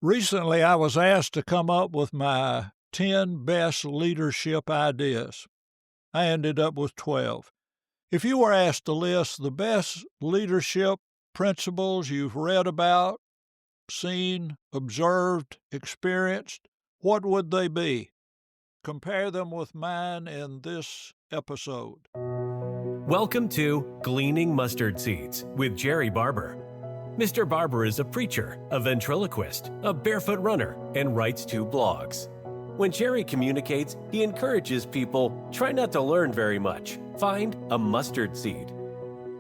Recently, I was asked to come up with my 10 best leadership ideas. I ended up with 12. If you were asked to list the best leadership principles you've read about, seen, observed, experienced, what would they be? Compare them with mine in this episode. Welcome to Gleaning Mustard Seeds with Jerrie Barber. Mr. Barber is a preacher, a ventriloquist, a barefoot runner, and writes 2 blogs. When Jerrie communicates, he encourages people, try not to learn very much. Find a mustard seed.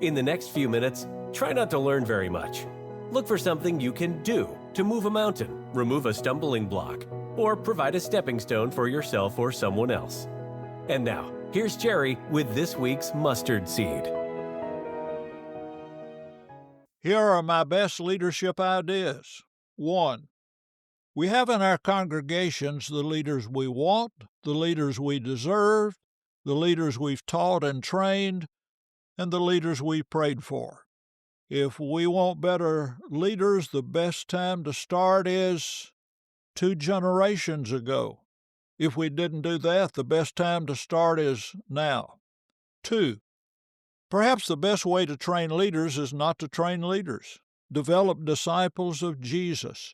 In the next few minutes, try not to learn very much. Look for something you can do to move a mountain, remove a stumbling block, or provide a stepping stone for yourself or someone else. And now, here's Jerrie with this week's mustard seed. Here are my best leadership ideas. 1. We have in our congregations the leaders we want, the leaders we deserve, the leaders we've taught and trained, and the leaders we prayed for. If we want better leaders, the best time to start is 2 generations ago. If we didn't do that, the best time to start is now. 2. Perhaps the best way to train leaders is not to train leaders. Develop disciples of Jesus.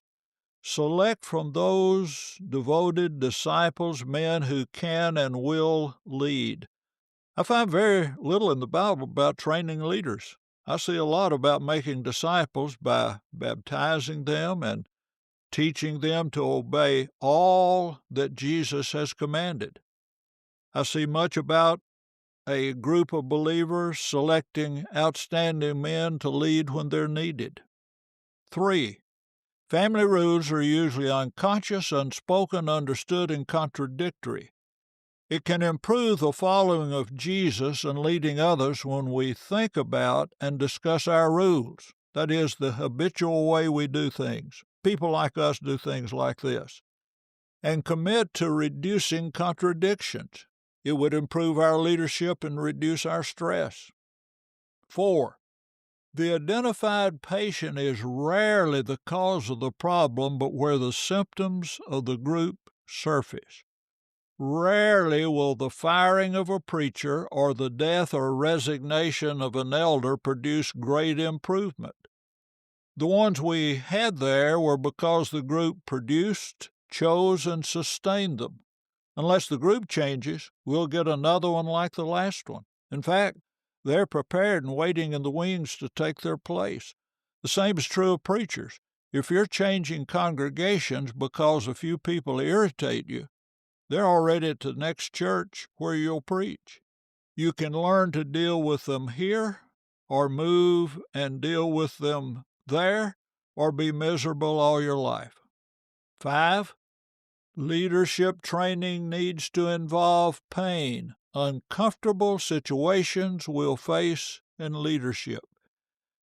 Select from those devoted disciples men who can and will lead. I find very little in the Bible about training leaders. I see a lot about making disciples by baptizing them and teaching them to obey all that Jesus has commanded. I see much about a group of believers selecting outstanding men to lead when they're needed. 3. Family rules are usually unconscious, unspoken, understood, and contradictory. It can improve the following of Jesus and leading others when we think about and discuss our rules. That is, the habitual way we do things. People like us do things like this. And commit to reducing contradictions. It would improve our leadership and reduce our stress. 4. The identified patient is rarely the cause of the problem, but where the symptoms of the group surface. Rarely will the firing of a preacher or the death or resignation of an elder produce great improvement. The ones we had there were because the group produced, chose, and sustained them. Unless the group changes, we'll get another one like the last one. In fact, they're prepared and waiting in the wings to take their place. The same is true of preachers. If you're changing congregations because a few people irritate you, they're already at the next church where you'll preach. You can learn to deal with them here, or move and deal with them there, or be miserable all your life. 5. Leadership training needs to involve pain, uncomfortable situations we'll face in leadership.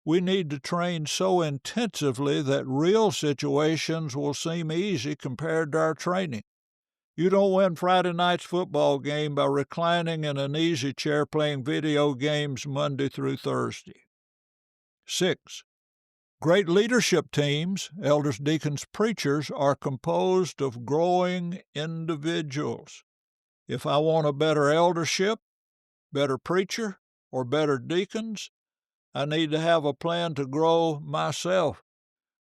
We need to train so intensively that real situations will seem easy compared to our training. You don't win Friday night's football game by reclining in an easy chair playing video games Monday through Thursday. 6. Great leadership teams, elders, deacons, preachers, are composed of growing individuals. If I want a better eldership, better preacher, or better deacons, I need to have a plan to grow myself.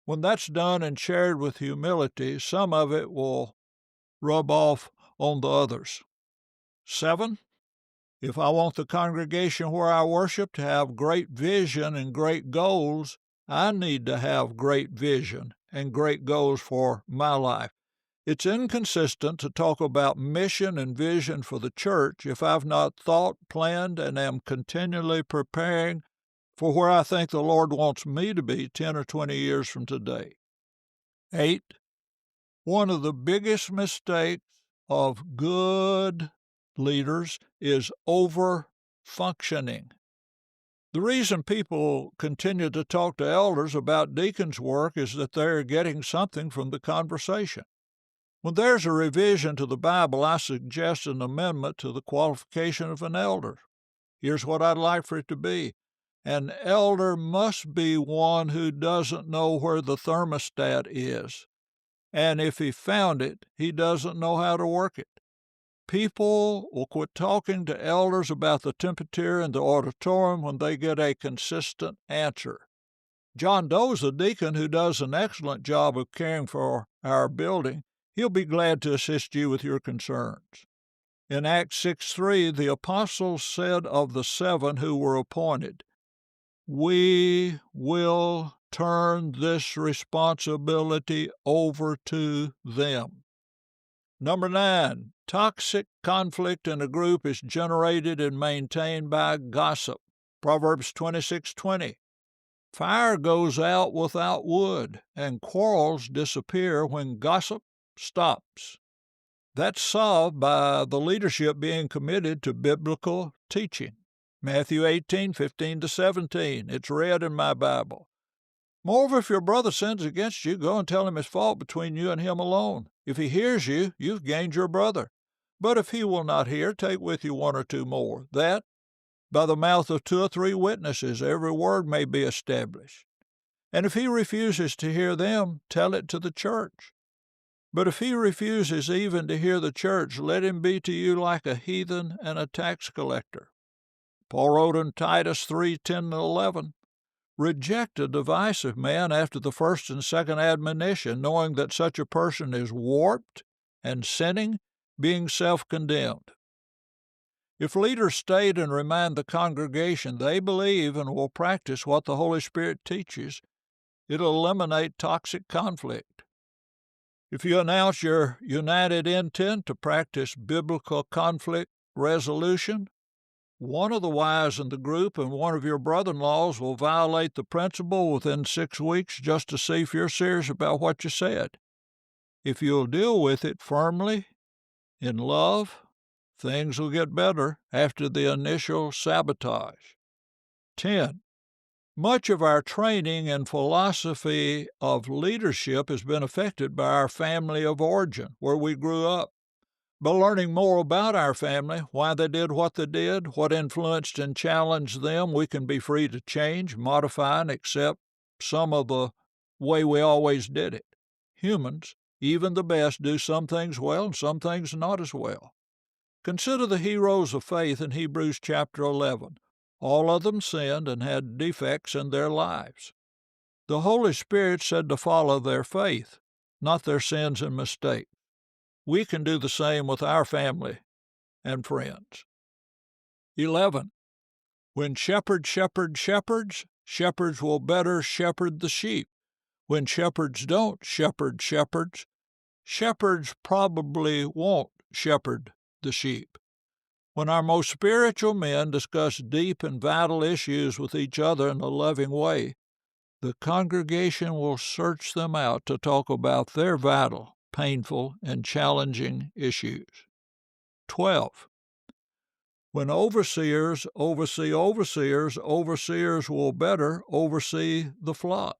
When that's done and shared with humility, some of it will rub off on the others. 7. If I want the congregation where I worship to have great vision and great goals, I need to have great vision and great goals for my life. It's inconsistent to talk about mission and vision for the church if I've not thought, planned, and am continually preparing for where I think the Lord wants me to be 10 or 20 years from today. 8. One of the biggest mistakes of good leaders is over-functioning. The reason people continue to talk to elders about deacons' work is that they're getting something from the conversation. When there's a revision to the Bible, I suggest an amendment to the qualification of an elder. Here's what I'd like for it to be. An elder must be one who doesn't know where the thermostat is. and if he found it, he doesn't know how to work it. People will quit talking to elders about the temperature in the auditorium when they get a consistent answer. John Doe's a deacon who does an excellent job of caring for our building. He'll be glad to assist you with your concerns. In Acts 6:3, the apostles said of the 7 who were appointed, "We will turn this responsibility over to them." Number 9, toxic conflict in a group is generated and maintained by gossip. Proverbs 26:20. Fire goes out without wood, and quarrels disappear when gossip stops. That's solved by the leadership being committed to biblical teaching. Matthew 18:15-17. It's read in my Bible. Moreover, if your brother sins against you, go and tell him his fault between you and him alone. If he hears you, you've gained your brother. But if he will not hear, take with you 1 or 2 more, that by the mouth of 2 or 3 witnesses every word may be established. And if he refuses to hear them, tell it to the church. But if he refuses even to hear the church, let him be to you like a heathen and a tax collector. Paul wrote in Titus 3:10-11, "Reject a divisive man after the first and second admonition, knowing that such a person is warped and sinning, being self-condemned." If leaders state and remind the congregation they believe and will practice what the Holy Spirit teaches, it'll eliminate toxic conflict. If you announce your united intent to practice biblical conflict resolution, one of the wives in the group and one of your brother-in-laws will violate the principle within 6 weeks just to see if you're serious about what you said. If you'll deal with it firmly, in love, things will get better after the initial sabotage. 10. Much of our training and philosophy of leadership has been affected by our family of origin, where we grew up. By learning more about our family, why they did what they did, what influenced and challenged them, we can be free to change, modify, and accept some of the way we always did it. Humans, even the best, do some things well and some things not as well. Consider the heroes of faith in Hebrews chapter 11. All of them sinned and had defects in their lives. The Holy Spirit said to follow their faith, not their sins and mistakes. We can do the same with our family and friends. 11. When shepherds shepherd shepherds, shepherds will better shepherd the sheep. When shepherds don't shepherd shepherds, shepherds probably won't shepherd the sheep. When our most spiritual men discuss deep and vital issues with each other in a loving way, the congregation will search them out to talk about their vital, painful, and challenging issues. 12. When overseers oversee overseers, overseers will better oversee the flock.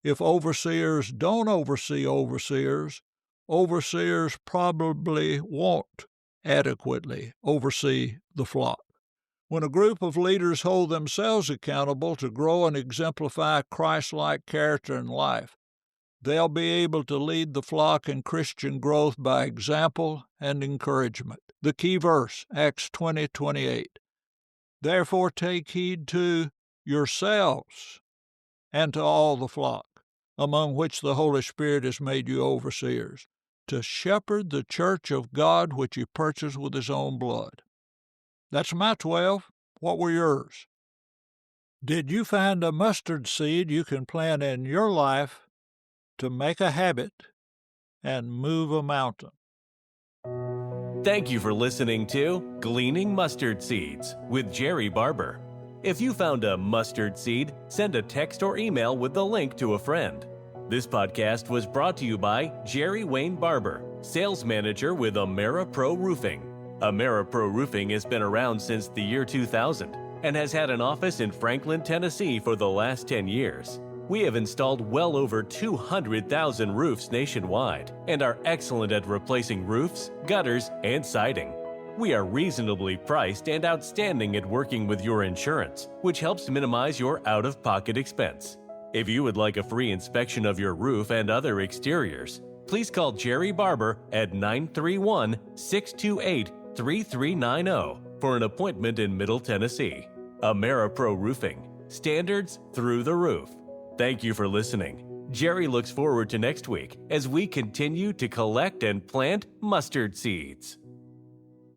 If overseers don't oversee overseers, overseers probably won't adequately oversee the flock. When a group of leaders hold themselves accountable to grow and exemplify Christ-like character in life, they'll be able to lead the flock in Christian growth by example and encouragement. The key verse, Acts 20:28. Therefore take heed to yourselves and to all the flock, among which the Holy Spirit has made you overseers, to shepherd the church of God which he purchased with his own blood. That's my 12. What were yours? Did you find a mustard seed you can plant in your life to make a habit and move a mountain? Thank you for listening to Gleaning Mustard Seeds with Jerrie Barber. If you found a mustard seed, send a text or email with the link to a friend. This podcast was brought to you by Jerrie Wayne Barber, sales manager with AmeriPro Roofing. AmeriPro Roofing has been around since the year 2000 and has had an office in Franklin, Tennessee for the last 10 years. We have installed well over 200,000 roofs nationwide and are excellent at replacing roofs, gutters, and siding. We are reasonably priced and outstanding at working with your insurance, which helps minimize your out-of-pocket expense. If you would like a free inspection of your roof and other exteriors, please call Jerrie Barber at 931-628-3390 for an appointment in Middle Tennessee. AmeriPro Roofing. Standards through the roof. Thank you for listening. Jerrie looks forward to next week as we continue to collect and plant mustard seeds.